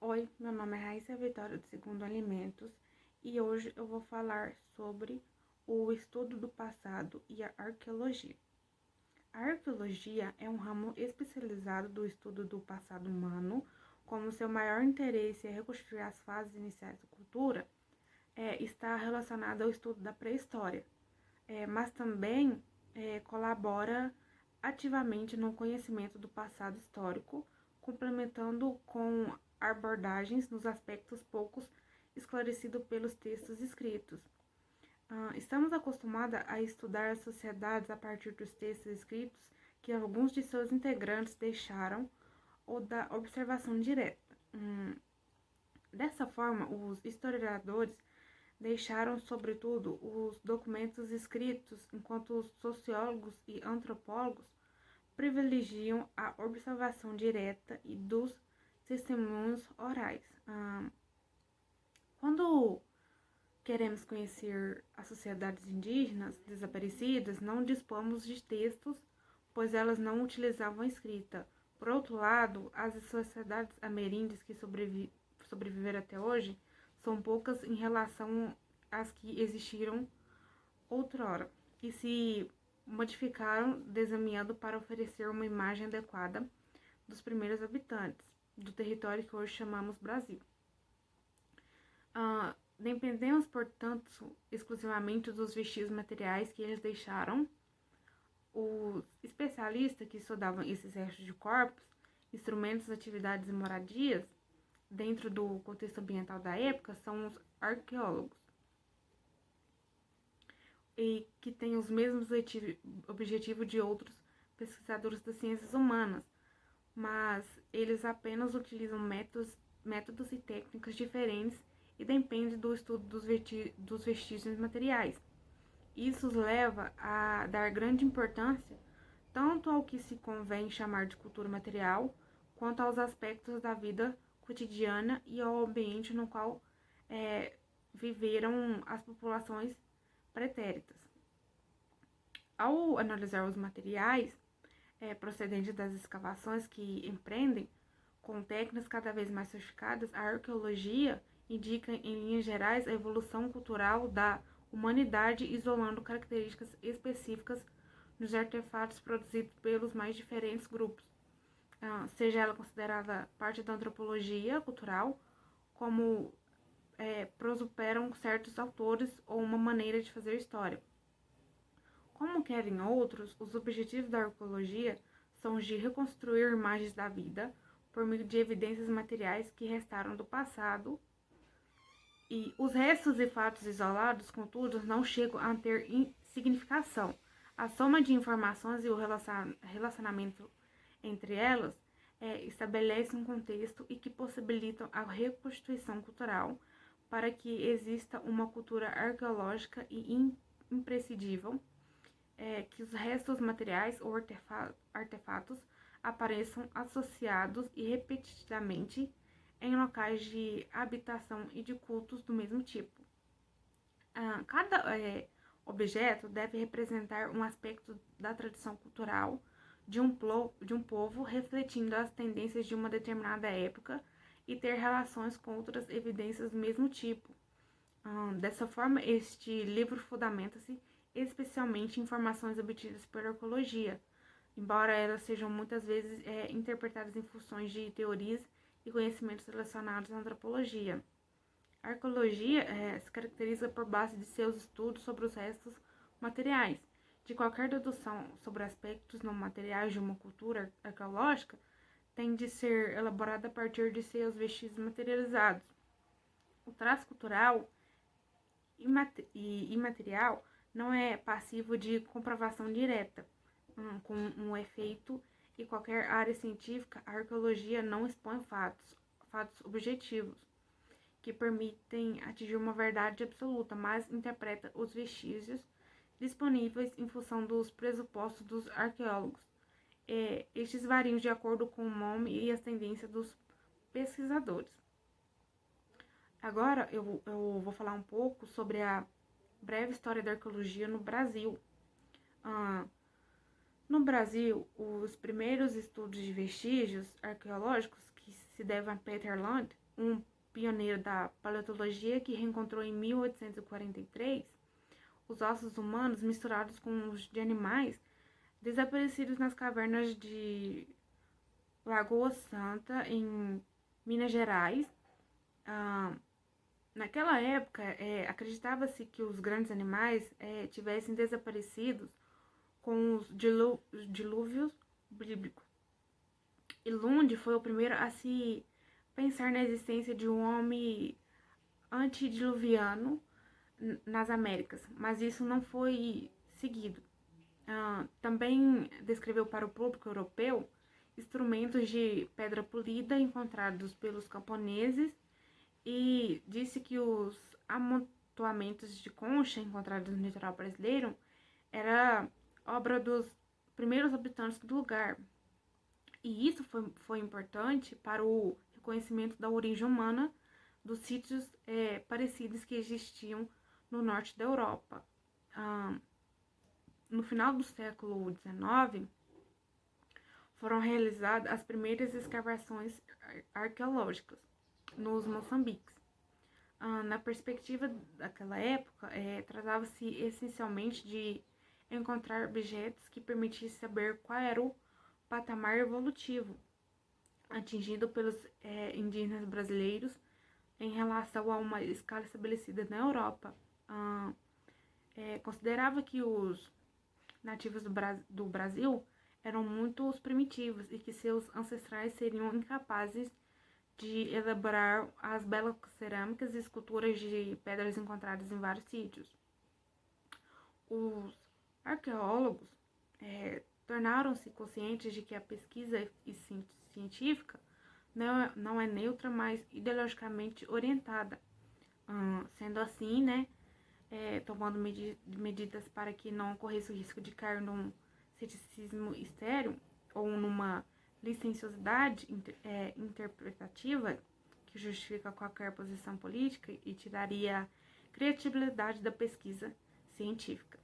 Oi, meu nome é Raíssa Vitória do Segundo Alimentos e hoje eu vou falar sobre o estudo do passado e a arqueologia. A arqueologia é um ramo especializado do estudo do passado humano, como seu maior interesse é reconstruir as fases iniciais da cultura, está relacionado ao estudo da pré-história, mas também colabora ativamente no conhecimento do passado histórico, complementando com abordagens nos aspectos poucos esclarecidos pelos textos escritos. Estamos acostumados a estudar as sociedades a partir dos textos escritos que alguns de seus integrantes deixaram ou da observação direta. Dessa forma, os historiadores deixaram, sobretudo, os documentos escritos, enquanto os sociólogos e antropólogos privilegiam a observação direta e dos testemunhos orais. Quando queremos conhecer as sociedades indígenas desaparecidas, não dispomos de textos, pois elas não utilizavam a escrita. Por outro lado, as sociedades ameríndias que sobreviveram até hoje são poucas em relação às que existiram outrora e se modificaram desenhando para oferecer uma imagem adequada dos primeiros habitantes do território que hoje chamamos Brasil. Dependemos, portanto, exclusivamente dos vestígios materiais que eles deixaram. Os especialistas que estudavam esses restos de corpos, instrumentos, atividades e moradias, dentro do contexto ambiental da época, são os arqueólogos, e que têm os mesmos objetivos de outros pesquisadores das ciências humanas, mas eles apenas utilizam métodos e técnicas diferentes e depende do estudo dos vestígios materiais. Isso os leva a dar grande importância tanto ao que se convém chamar de cultura material, quanto aos aspectos da vida cotidiana e ao ambiente no qual viveram as populações pretéritas. Ao analisar os materiais procedentes das escavações que empreendem, com técnicas cada vez mais sofisticadas, a arqueologia indica, em linhas gerais, a evolução cultural da humanidade, isolando características específicas nos artefatos produzidos pelos mais diferentes grupos, seja ela considerada parte da antropologia cultural, como prosuperam certos autores, ou uma maneira de fazer história. Como querem outros, os objetivos da arqueologia são os de reconstruir imagens da vida por meio de evidências materiais que restaram do passado, e os restos e fatos isolados, contudo, não chegam a ter significação. A soma de informações e o relacionamento entre elas estabelece um contexto e que possibilitam a reconstituição cultural para que exista uma cultura arqueológica e imprescindível, que os restos materiais ou artefatos apareçam associados e repetidamente em locais de habitação e de cultos do mesmo tipo. Cada objeto deve representar um aspecto da tradição cultural de um povo, refletindo as tendências de uma determinada época e ter relações com outras evidências do mesmo tipo. Dessa forma, este livro fundamenta-se especialmente em informações obtidas pela arqueologia, embora elas sejam muitas vezes interpretadas em funções de teorias e conhecimentos relacionados à antropologia. A arqueologia se caracteriza por base de seus estudos sobre os restos materiais. De qualquer dedução sobre aspectos não materiais de uma cultura arqueológica tem de ser elaborada a partir de seus vestígios materializados. O traço cultural e imaterial não é passivo de comprovação direta. Com um efeito e qualquer área científica, a arqueologia não expõe fatos objetivos que permitem atingir uma verdade absoluta, mas interpreta os vestígios disponíveis em função dos pressupostos dos arqueólogos. Estes variam de acordo com o nome e as tendências dos pesquisadores. Agora eu vou falar um pouco sobre a breve história da arqueologia no Brasil. No Brasil, os primeiros estudos de vestígios arqueológicos, que se devem a Peter Land, um pioneiro da paleontologia que reencontrou em 1843 os ossos humanos misturados com os de animais desaparecidos nas cavernas de Lagoa Santa, em Minas Gerais. Naquela época, acreditava-se que os grandes animais tivessem desaparecidos com os dilúvios bíblicos. E Lund foi o primeiro a se pensar na existência de um homem antediluviano nas Américas, mas isso não foi seguido. Também descreveu para o público europeu instrumentos de pedra polida encontrados pelos camponeses e disse que os amontoamentos de concha encontrados no litoral brasileiro era obra dos primeiros habitantes do lugar. E isso foi importante para o reconhecimento da origem humana dos sítios parecidos que existiam no norte da Europa. No final do século XIX, foram realizadas as primeiras escavações arqueológicas nos Moçambiques. Na perspectiva daquela época, tratava-se essencialmente de encontrar objetos que permitissem saber qual era o patamar evolutivo atingido pelos indígenas brasileiros em relação a uma escala estabelecida na Europa. Considerava que os nativos do Brasil eram muito primitivos e que seus ancestrais seriam incapazes de elaborar as belas cerâmicas e esculturas de pedras encontradas em vários sítios. Os arqueólogos tornaram-se conscientes de que a pesquisa científica não é neutra, mas ideologicamente orientada. Sendo assim, tomando medidas para que não ocorresse o risco de cair num ceticismo estéril ou numa licenciosidade interpretativa que justifica qualquer posição política e tiraria a criatividade da pesquisa científica.